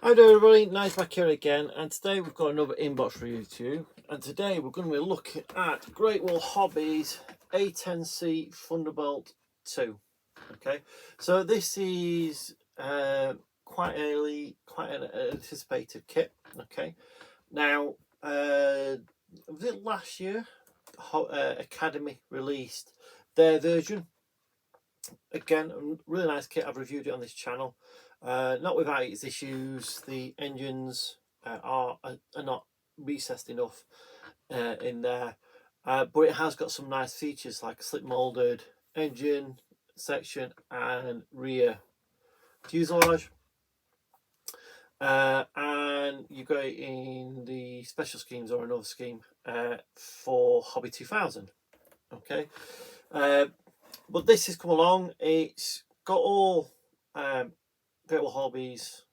Hi there everybody, nice back here again, and today we've got another inbox review to you, and today we're going to be looking at Great Wall Hobbies A-10C Thunderbolt 2. Okay, so this is quite an anticipated kit. Okay, now was it last year Academy released their version. Again, a really nice kit. I've reviewed it on this channel. Not without its issues. The engines are not recessed enough in there, but it has got some nice features like a slip molded engine section and rear fuselage. And you go in the special schemes or another scheme for Hobby 2000. Okay, but this has come along. It's got all Great Wall Hobbies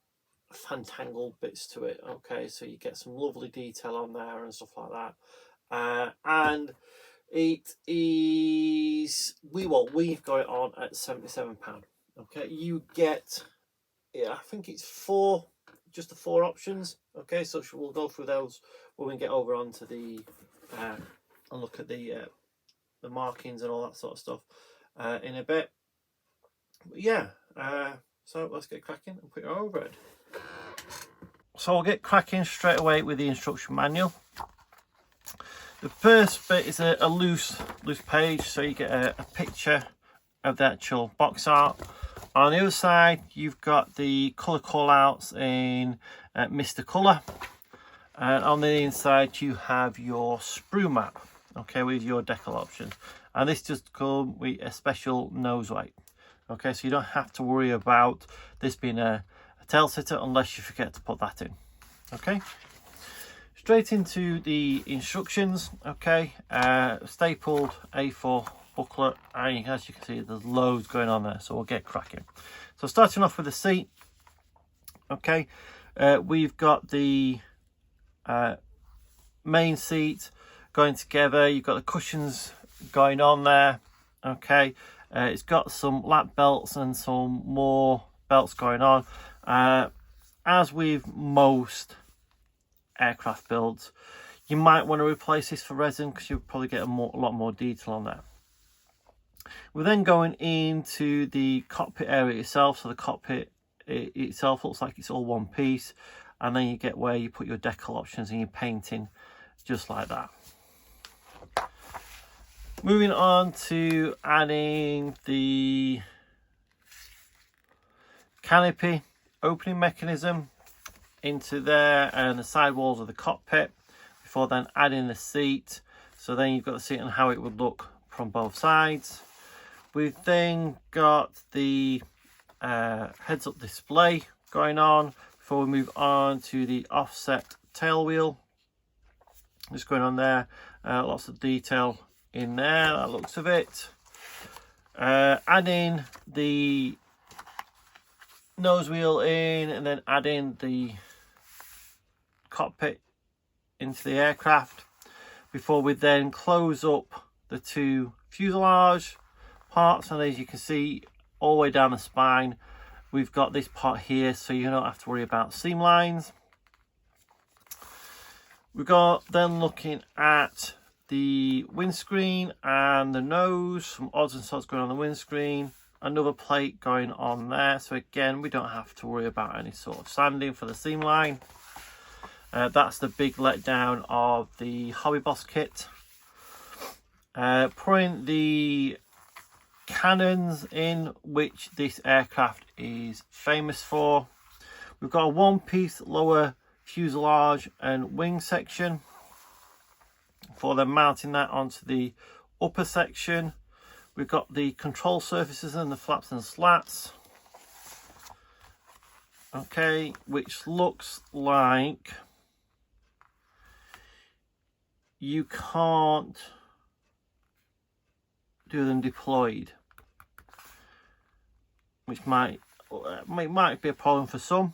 fantangled bits to it. Okay, so you get some lovely detail on there and stuff like that. And it is we've got it on at £77. Okay, you get, yeah, I think it's just the four options. Okay, so we'll go through those when we get over onto the and look at the markings and all that sort of stuff in a bit. But yeah, so let's get cracking and put it over it. So I'll get cracking straight away with the instruction manual. The first bit is a loose page, so you get a picture of the actual box art. On the other side, you've got the colour callouts in Mr. Colour, and on the inside you have your sprue map, okay, with your decal options. And this just comes with a special nose weight. Okay, so you don't have to worry about this being a tail sitter unless you forget to put that in. Okay, straight into the instructions. Okay, stapled A4 booklet, and as you can see there's loads going on there, so we'll get cracking. So starting off with the seat. Okay, we've got the main seat going together. You've got the cushions going on there. Okay, it's got some lap belts and some more belts going on. As with most aircraft builds, you might want to replace this for resin because you'll probably get a lot more detail on that. We're then going into the cockpit area itself. So the cockpit itself looks like it's all one piece, and then you get where you put your decal options and your painting, just like that. Moving on to adding the canopy opening mechanism into there and the side walls of the cockpit, before then adding the seat. So then you've got the seat and how it would look from both sides. We've then got the heads-up display going on before we move on to the offset tail wheel. Just going on there, lots of detail in there, that looks of it. Adding the nose wheel in, and then adding the cockpit into the aircraft before we then close up the two fuselage parts. And as you can see, all the way down the spine we've got this part here, so you don't have to worry about seam lines. We've got then looking at the windscreen and the nose, some odds and sods going on the windscreen, another plate going on there, so again we don't have to worry about any sort of sanding for the seam line. That's the big letdown of the Hobby Boss kit. Putting the cannons in, which this aircraft is famous for. We've got a one-piece lower fuselage and wing section for then mounting that onto the upper section. We've got the control surfaces and the flaps and slats, okay, which looks like you can't do them deployed, which might be a problem for some,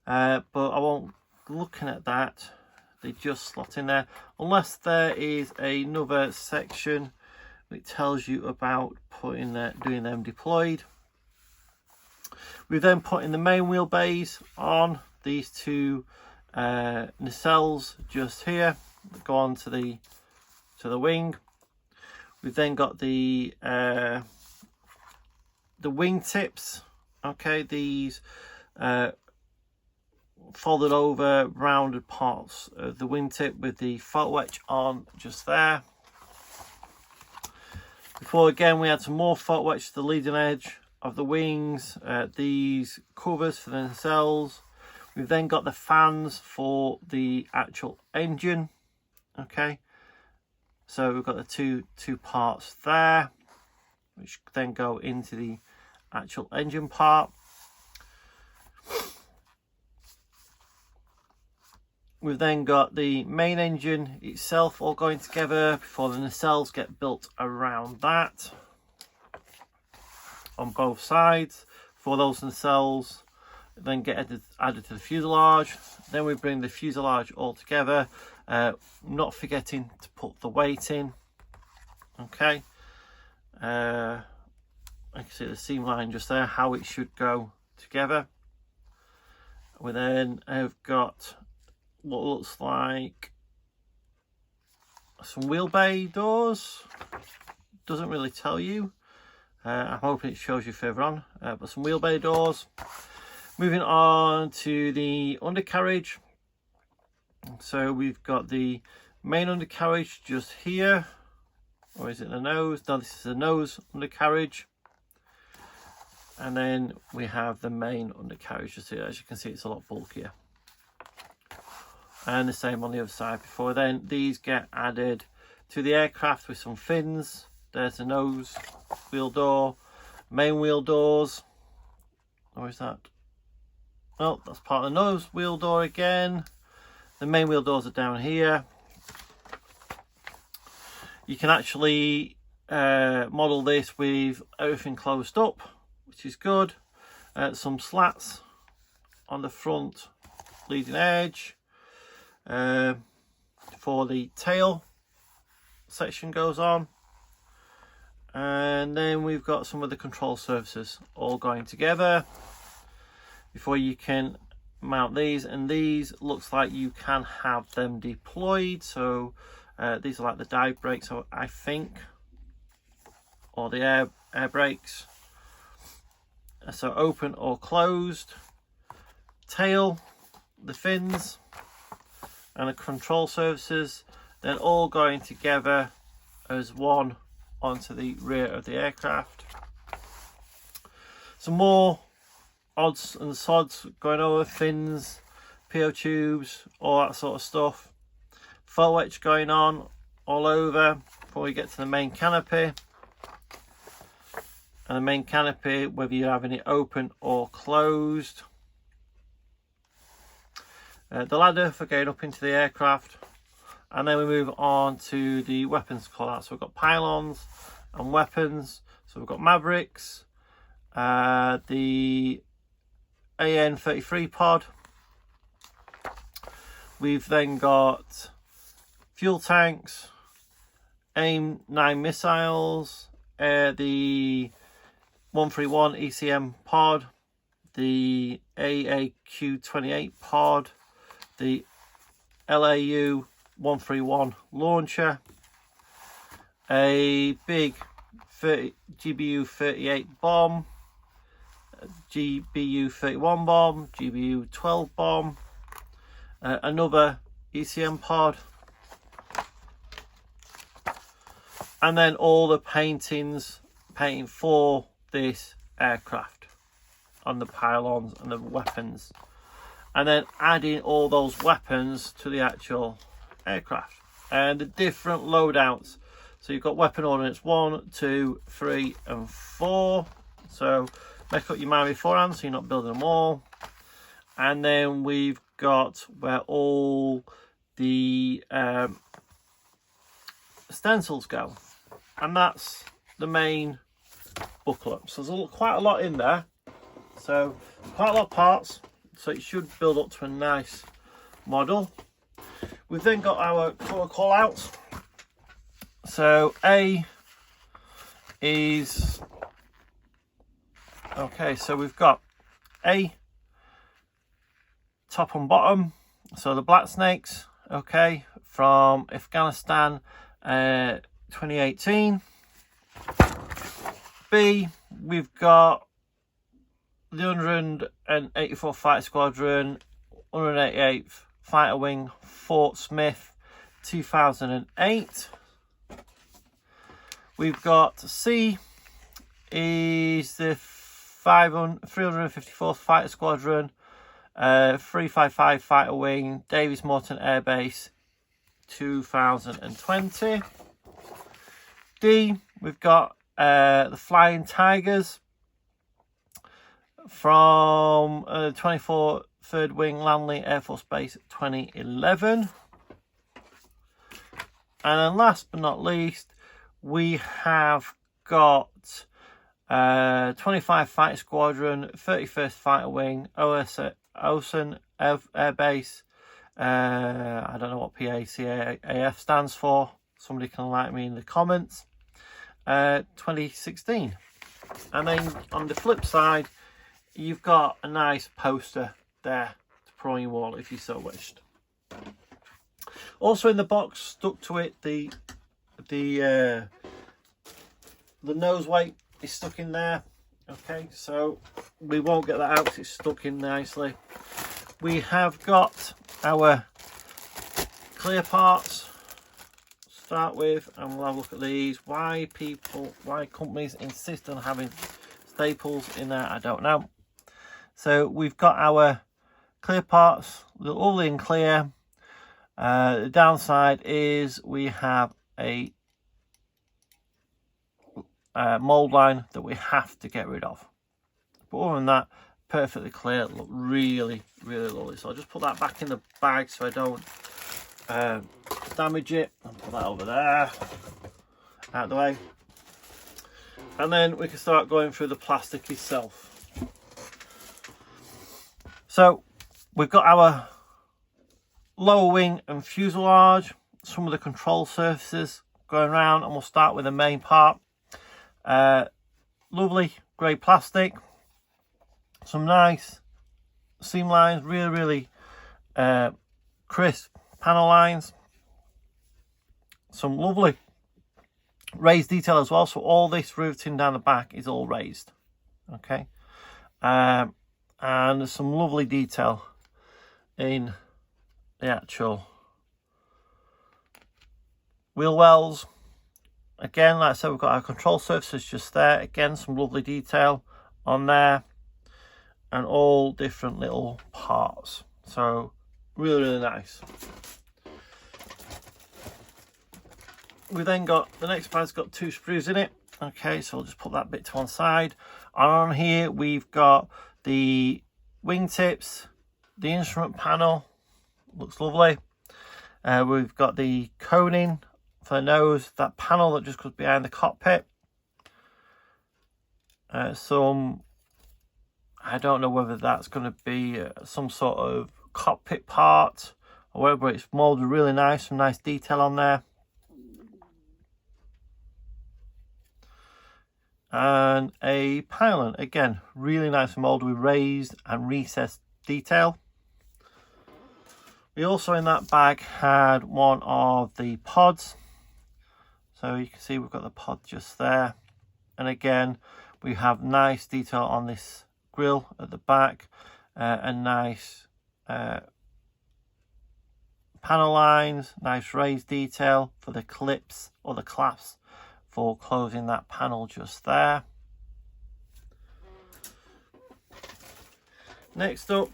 but I won't looking at that. They just slot in there unless there is another section which tells you about doing them deployed. We then put in the main wheelbase on these two nacelles just here that go on to the wing. We've then got the wing tips. Okay, these folded over rounded parts of the wingtip with the photo etch on just there. Before again we had some more photo etch to the leading edge of the wings, these covers for the nacelles. We've then got the fans for the actual engine. Okay, so we've got the two parts there, which then go into the actual engine part. We've then got the main engine itself all going together before the nacelles get built around that on both sides. For those nacelles then get added to the fuselage. Then we bring the fuselage all together, not forgetting to put the weight in. Okay, I can see the seam line just there, how it should go together. We then have got what looks like some wheel bay doors. Doesn't really tell you. I'm hoping it shows you further on, but some wheel bay doors. Moving on to the undercarriage. So we've got the main undercarriage just here, or is it the nose? No, this is the nose undercarriage. And then we have the main undercarriage just here. As you can see, it's a lot bulkier. And the same on the other side. Before then, these get added to the aircraft with some fins. There's the nose wheel door, main wheel doors. Or is that? Oh, that's part of the nose wheel door again. The main wheel doors are down here. You can actually model this with everything closed up, which is good. Some slats on the front leading edge. For the tail section goes on, and then we've got some of the control surfaces all going together before you can mount these. And these looks like you can have them deployed, so these are like the dive brakes, I think, or the air brakes. So open or closed, tail, the fins and the control surfaces, then all going together as one onto the rear of the aircraft. Some more odds and sods going over, fins, PO tubes, all that sort of stuff. Photo etch going on all over before we get to the main canopy. And the main canopy, whether you're having it open or closed. The ladder for going up into the aircraft, and then we move on to the weapons callout. So we've got pylons and weapons. So we've got Mavericks, the AN-33 pod. We've then got fuel tanks, AIM-9 missiles, the 131 ECM pod, the AAQ-28 pod, the LAU 131 launcher, a big GBU 38 bomb, GBU 31 bomb, GBU 12 bomb, another ECM pod, and then all the painting for this aircraft on the pylons and the weapons. And then adding all those weapons to the actual aircraft and the different loadouts. So you've got weapon ordnance 1, 2, 3 and 4. So make up your mind beforehand so you're not building them all. And then we've got where all the stencils go, and that's the main booklet. So there's quite a lot in there, so quite a lot of parts, so it should build up to a nice model. We've then got our colour call outs. So A is okay, so we've got A, top and bottom, so the black snakes, okay, from Afghanistan 2018. B, we've got the 184th Fighter Squadron, 188th Fighter Wing, Fort Smith, 2008. We've got C, is the 354th Fighter Squadron, 355 Fighter Wing, Davis Moreton Air Base, 2020. D, we've got the Flying Tigers from 24 3rd Wing Langley Air Force Base, 2011. And then last but not least, we have got 25 Fighter Squadron, 31st Fighter Wing, Osen Air Base. I don't know what PACAF stands for. Somebody can enlighten me in the comments. 2016. And then on the flip side, you've got a nice poster there to put on your wall if you so wished. Also in the box, stuck to it, the nose weight is stuck in there. Okay, so we won't get that out, it's stuck in nicely. We have got our clear parts to start with, and we'll have a look at these. Why companies insist on having staples in there, I don't know. So we've got our clear parts, they're all in clear. The downside is we have a mold line that we have to get rid of, but other than that, perfectly clear. Look really lovely. So I'll just put that back in the bag so I don't damage it. I'll put that over there, out of the way, and then we can start going through the plastic itself. So we've got our lower wing and fuselage, some of the control surfaces going around, and we'll start with the main part. Lovely grey plastic, some nice seam lines, really crisp panel lines, some lovely raised detail as well. So all this riveting down the back is all raised, okay, and there's some lovely detail in the actual wheel wells. Again, like I said, we've got our control surfaces just there. Again, some lovely detail on there, and all different little parts. So really nice. We then got the next pad's got 2 sprues in it. Okay, so we'll just put that bit to one side. And on here we've got the wingtips, the instrument panel, looks lovely. We've got the coning for the nose, that panel that just goes behind the cockpit. Some, I don't know whether that's going to be some sort of cockpit part or whether it's molded really nice, some nice detail on there. And a pylon, again, really nice molded with raised and recessed detail. We also in that bag had one of the pods. So you can see we've got the pod just there. And again, we have nice detail on this grille at the back, and nice panel lines, nice raised detail for the clips or the clasps for closing that panel just there. Next up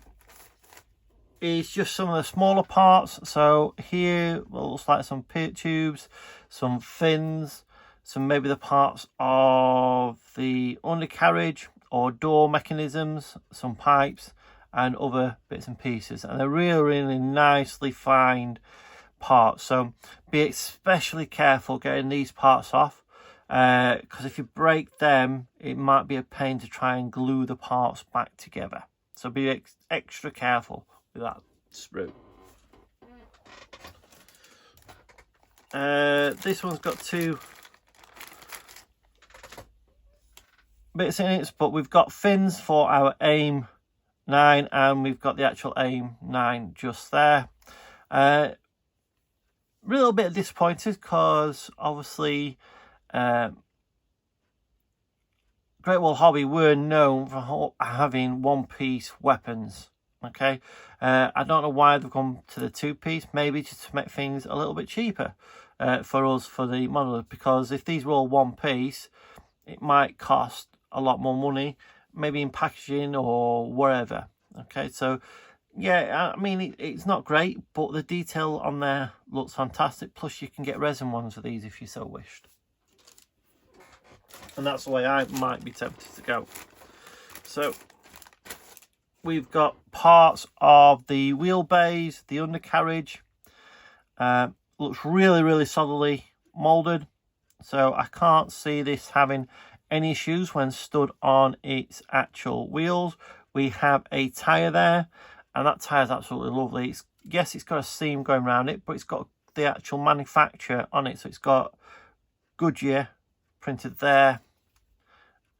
is just some of the smaller parts. So here, well, it looks like some pitot tubes, some fins, some maybe the parts of the undercarriage or door mechanisms, some pipes and other bits and pieces. And they're really nicely fined parts. So be especially careful getting these parts off, because if you break them, it might be a pain to try and glue the parts back together. So be extra careful with that sprue. This one's got 2 bits in it, but we've got fins for our aim and we've got the actual AIM-9 just there. A little bit disappointed because obviously Great Wall Hobby were known for having one-piece weapons. Okay, I don't know why they've gone to the two-piece, maybe just to make things a little bit cheaper for us, for the modelers, because if these were all one-piece, it might cost a lot more money, maybe in packaging or wherever. Okay, so yeah, I mean, it's not great, but the detail on there looks fantastic, plus you can get resin ones of these if you so wished. And that's the way I might be tempted to go. So we've got parts of the wheelbase, the undercarriage. Looks really solidly moulded, so I can't see this having any issues when stood on its actual wheels. We have a tyre there, and that tyre is absolutely lovely. Yes, it's got a seam going around it, but it's got the actual manufacturer on it, so it's got Goodyear printed there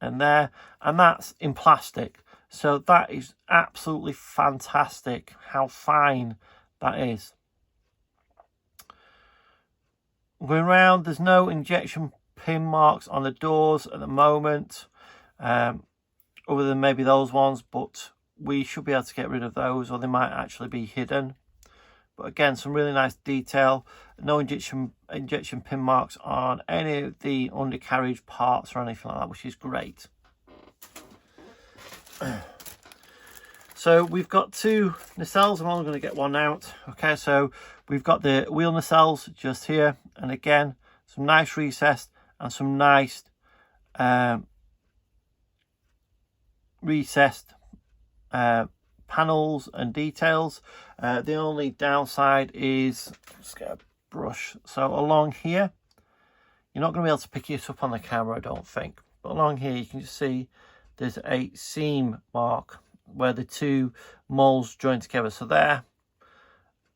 and there, and that's in plastic. So that is absolutely fantastic how fine that is. Going around, there's no injection pin marks on the doors at the moment, other than maybe those ones, but we should be able to get rid of those, or they might actually be hidden. But again, some really nice detail. No injection pin marks on any of the undercarriage parts or anything like that, which is great. So we've got two nacelles. I'm only going to get one out. Okay, so we've got the wheel nacelles just here, and again, some nice recessed and some nice recessed panels and details. The only downside is, let's get a brush, so along here, you're not going to be able to pick it up on the camera, I don't think, but along here you can just see there's a seam mark where the two molds join together. So there,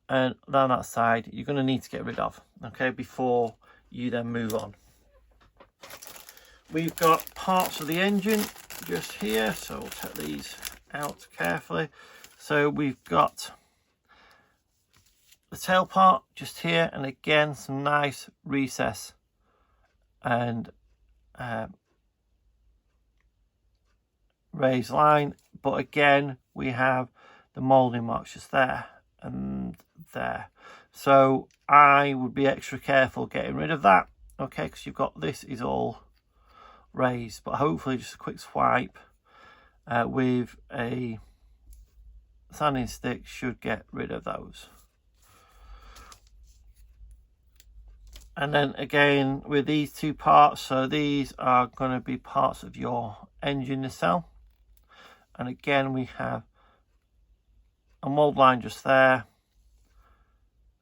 and down that side, you're going to need to get rid of, okay, before you then move on. We've got parts of the engine just here, so we'll take these out carefully. So we've got the tail part just here, and again, some nice recess and raised line, but again, we have the moulding marks just there and there. So I would be extra careful getting rid of that, okay, because you've got, this is all raised, but hopefully just a quick swipe with a sanding stick should get rid of those. And then again with these two parts, so these are going to be parts of your engine nacelle, and again we have a mold line just there,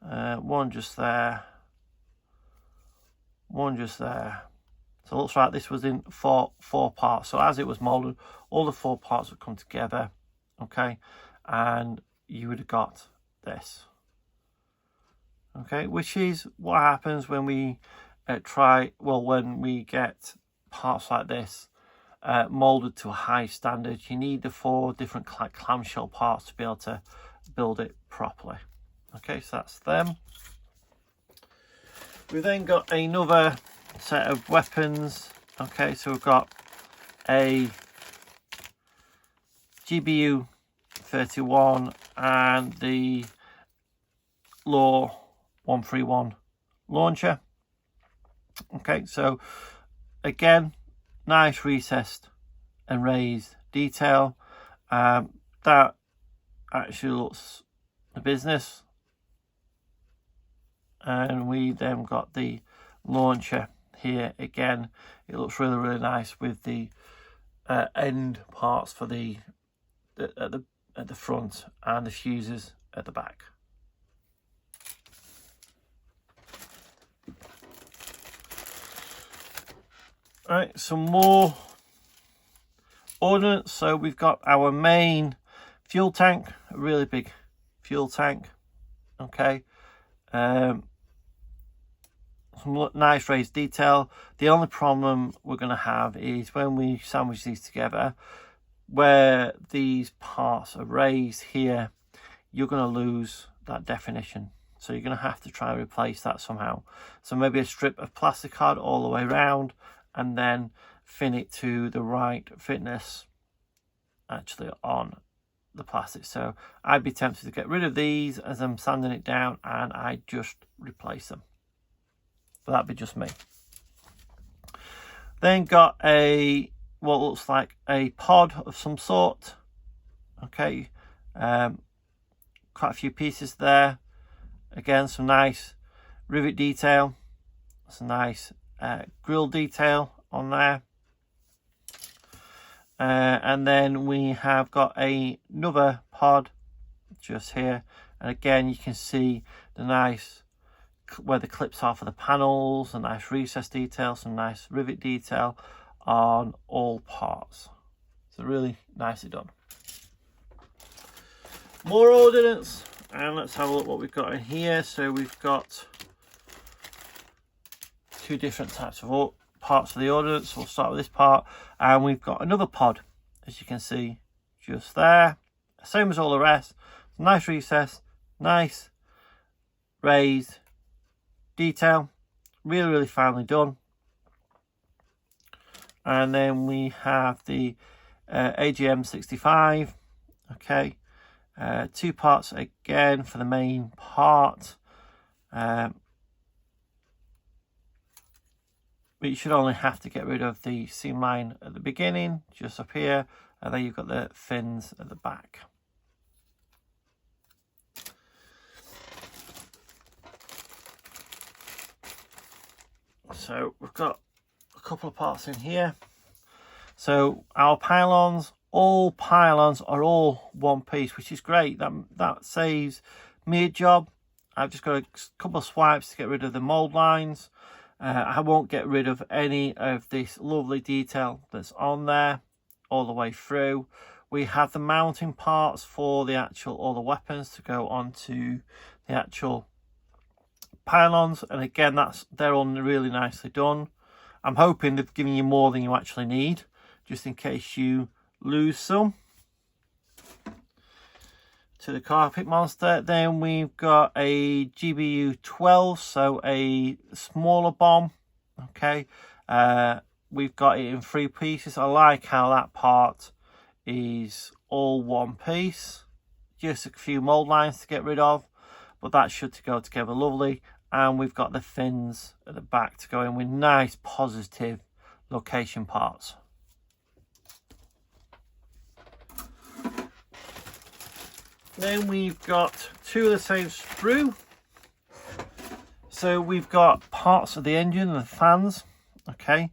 one just there, one just there. So it looks like this was in four parts. So as it was molded, all the four parts would come together, okay, and you would have got this, okay, which is what happens when we when we get parts like this molded to a high standard. You need the four different clamshell parts to be able to build it properly. Okay, so that's them. We've then got another set of weapons. Okay, so we've got a GBU 31 and the Law 131 launcher. Okay, so again, nice recessed and raised detail. That actually looks the business. And we then got the launcher here again. It looks really nice with the end parts for the at the front and the fuses at the back. All right, some more ordnance. So we've got our main fuel tank, a really big fuel tank. Okay, some nice raised detail. The only problem we're going to have is when we sandwich these together, where these parts are raised here, you're going to lose that definition. So you're going to have to try and replace that somehow. So maybe a strip of plastic card all the way around, and then fin it to the right fitness actually on the plastic. So I'd be tempted to get rid of these as I'm sanding it down, and I just replace them. But that'd be just me. Then got a what looks like a pod of some sort. Okay, quite a few pieces there. Again, some nice rivet detail, some nice grill detail on there. And then we have got another pod just here, and again you can see the nice where the clips are for the panels, a nice recess detail, some nice rivet detail on all parts. So really nicely done. More ordnance, and let's have a look what we've got in here. So we've got two different types of parts of the ordnance. We'll start with this part, and we've got another pod, as you can see just there, same as all the rest. Nice recess, nice raised detail, really finely done. And then we have the AGM65. Okay, two parts again for the main part. But you should only have to get rid of the seam line at the beginning, just up here, and then you've got the fins at the back. So we've got a couple of parts in here. So our pylons, all pylons are all one piece, which is great. That saves me a job. I've just got a couple of swipes to get rid of the mold lines. I won't get rid of any of this lovely detail that's on there all the way through. We have the mounting parts for the actual all the weapons to go onto the actual pylons, and again they're all really nicely done. I'm hoping they've given you more than you actually need, just in case you lose some to the carpet monster. Then we've got a GBU 12, so a smaller bomb. Okay, we've got it in 3 pieces. I like how that part is all one piece. Just a few mold lines to get rid of, but that should go together lovely. And we've got the fins at the back to go in with nice positive location parts. Then we've got two of the same sprue. So we've got parts of the engine and the fans, okay,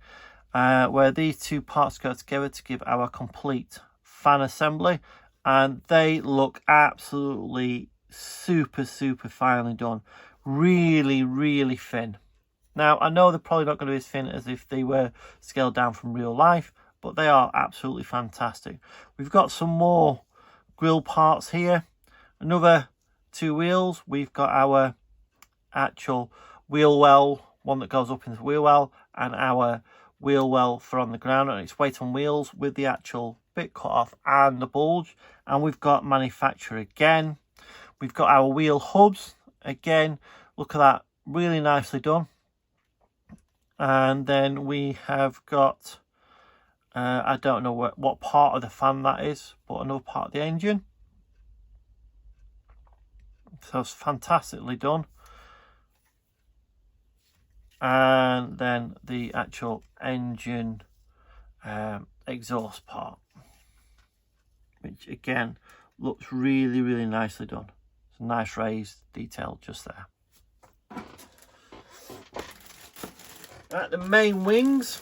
where these two parts go together to give our complete fan assembly, and they look absolutely super finely done. Really thin. Now I know they're probably not going to be as thin as if they were scaled down from real life, but they are absolutely fantastic. We've got some more grill parts here, another 2 wheels. We've got our actual wheel well, one that goes up into the wheel well, and our wheel well for on the ground, and it's weight on wheels with the actual bit cut off and the bulge. And we've got manufacturer again. We've got our wheel hubs again, look at that, really nicely done. And then we have got I don't know what part of the fan that is, but another part of the engine. So it's fantastically done. And then the actual engine exhaust part, which again looks really nicely done. It's a nice raised detail just there. Right, the main wings.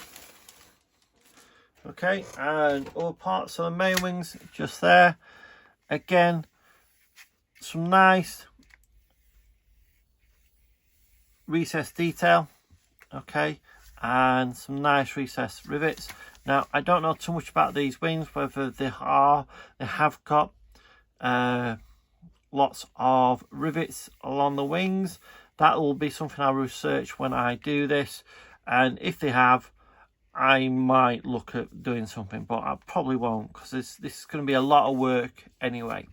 Okay, and all parts of the main wings just there. Again, some nice recessed detail, okay, and some nice recessed rivets. Now I don't know too much about these wings, whether they have got lots of rivets along the wings. That will be something I'll research when I do this, and if they have, I might look at doing something, but I probably won't, because this is going to be a lot of work anyway.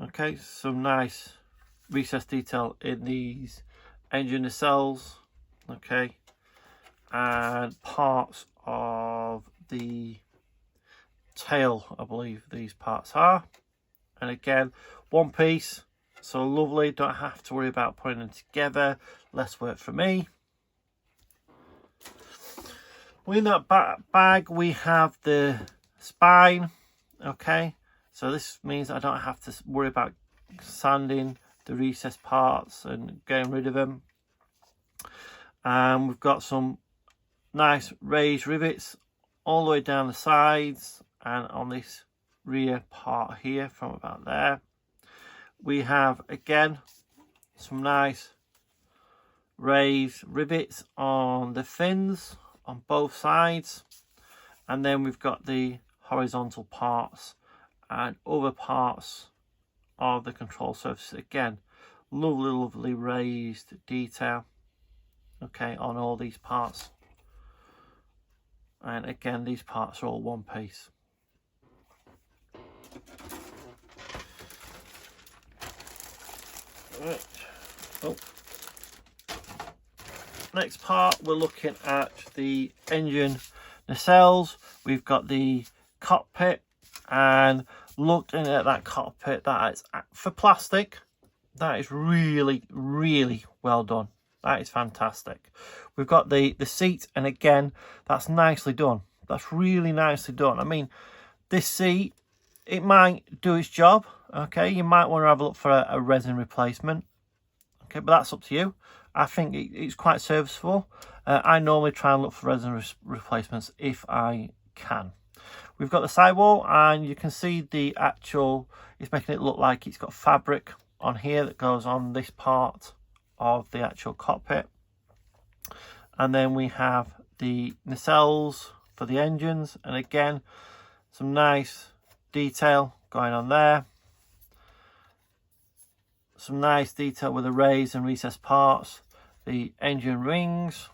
Okay, some nice recessed detail in these engine nacelles, okay, and parts of the tail, I believe these parts are. And again, one piece, so lovely, don't have to worry about putting them together, less work for me. Within that bag we have the spine, okay, so this means I don't have to worry about sanding the recessed parts and getting rid of them. And we've got some nice raised rivets all the way down the sides and on this rear part here from about there. We have again some nice raised rivets on the fins on both sides, and then we've got the horizontal parts and other parts of the control surface. Again, lovely raised detail, okay, on all these parts. And again, these parts are all one piece. Right. Oh. Next part, we're looking at the engine nacelles. We've got the cockpit, and looking at that cockpit, that is, for plastic, that is really well done. That is fantastic. We've got the seat, and again, that's nicely done. That's really nicely done. I mean, this seat, it might do its job, okay. You might want to have a look for a resin replacement, okay, but that's up to you. I think it's quite serviceable. I normally try and look for resin replacements if I can. We've got the sidewall, and you can see the actual, it's making it look like it's got fabric on here that goes on this part of the actual cockpit. And then we have the nacelles for the engines, and again, some nice detail going on there. Some nice detail with the raised and recessed parts, the engine rings,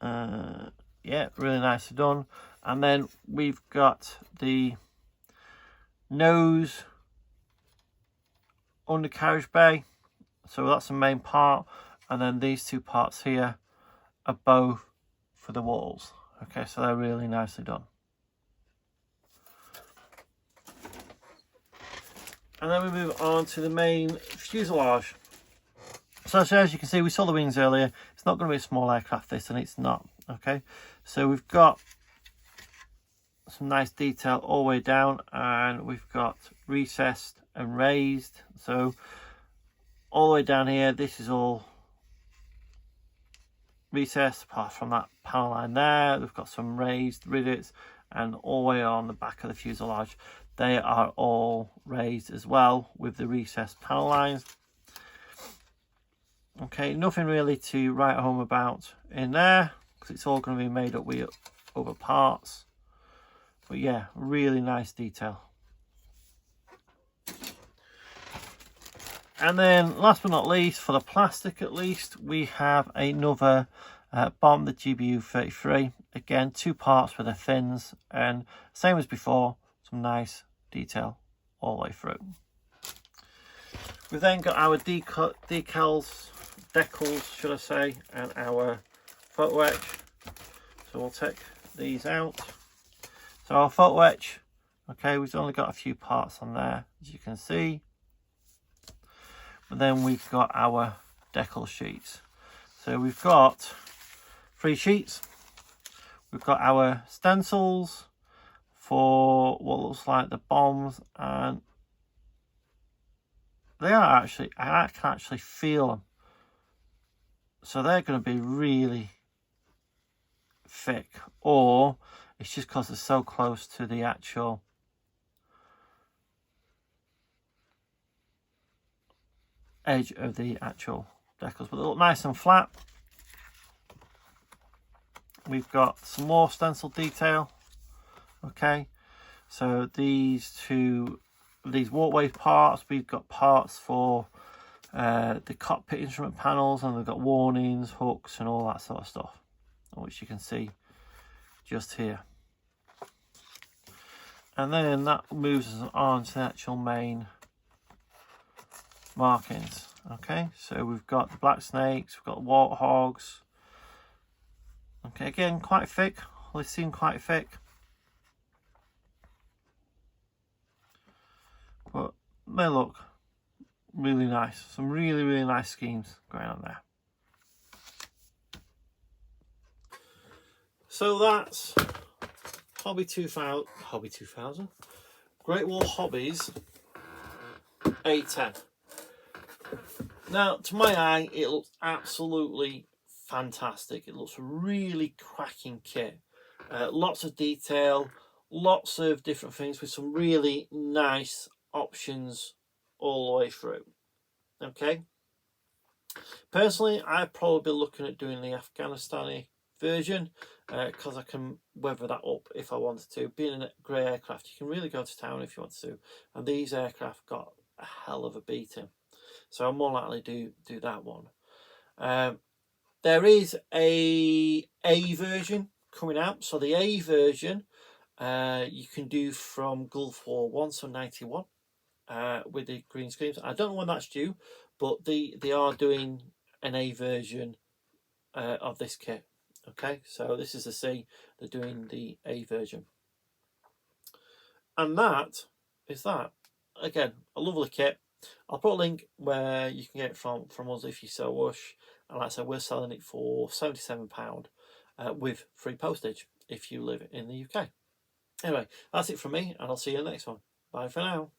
yeah, really nicely done. And then we've got the nose undercarriage bay, so that's the main part, and then these two parts here are both for the walls, okay, so they're really nicely done. And then we move on to the main fuselage. So as you can see, we saw the wings earlier. It's not going to be a small aircraft, this, and it's not, okay. So we've got some nice detail all the way down, and we've got recessed and raised. So all the way down here, this is all recessed apart from that panel line there. We've got some raised rivets, and all the way on the back of the fuselage, they are all raised as well with the recessed panel lines. Okay, nothing really to write home about in there, because it's all going to be made up with other parts. But yeah, really nice detail. And then last but not least, for the plastic at least, we have another bomb, the GBU 33. Again, two parts with the fins, and same as before, some nice detail all the way through. We've then got our decals, should I say, and our photo etch. So we'll take these out. So our photo etch, okay, we've only got a few parts on there, as you can see. But then we've got our decal sheets. So we've got 3 sheets. We've got our stencils for what looks like the bombs, and they are actually, I can actually feel them. So they're going to be really thick, or it's just because they're so close to the actual edge of the actual decals, but they look nice and flat. We've got some more stencil detail, okay, so these walkway parts, we've got parts for the cockpit instrument panels, and they've got warnings, hooks and all that sort of stuff, which you can see just here. And then that moves us on to the actual main markings. Okay, so we've got the black snakes, we've got the warthogs. Okay, again, quite thick. They seem quite thick, but they look really nice. Some really nice schemes going on there. So that's Hobby 2000, Great Wall Hobbies A-10. Now, to my eye, it looks absolutely fantastic. It looks a really cracking kit. Lots of detail, lots of different things with some really nice options all the way through. Okay. Personally, I'd probably be looking at doing the Afghanistani version because I can weather that up if I wanted to. Being a grey aircraft, you can really go to town if you want to, and these aircraft got a hell of a beating, so I'm more likely to do that one. There is a version coming out, so the A version you can do from Gulf War 1, so 91, with the green screens. I don't know when that's due, but they are doing an A version of this kit. Okay, so this is the C, they're doing the A version. And that is that. Again, a lovely kit. I'll put a link where you can get it from us if you so wish. And like I said, we're selling it for £77 with free postage if you live in the UK. Anyway, that's it from me, and I'll see you in the next one. Bye for now.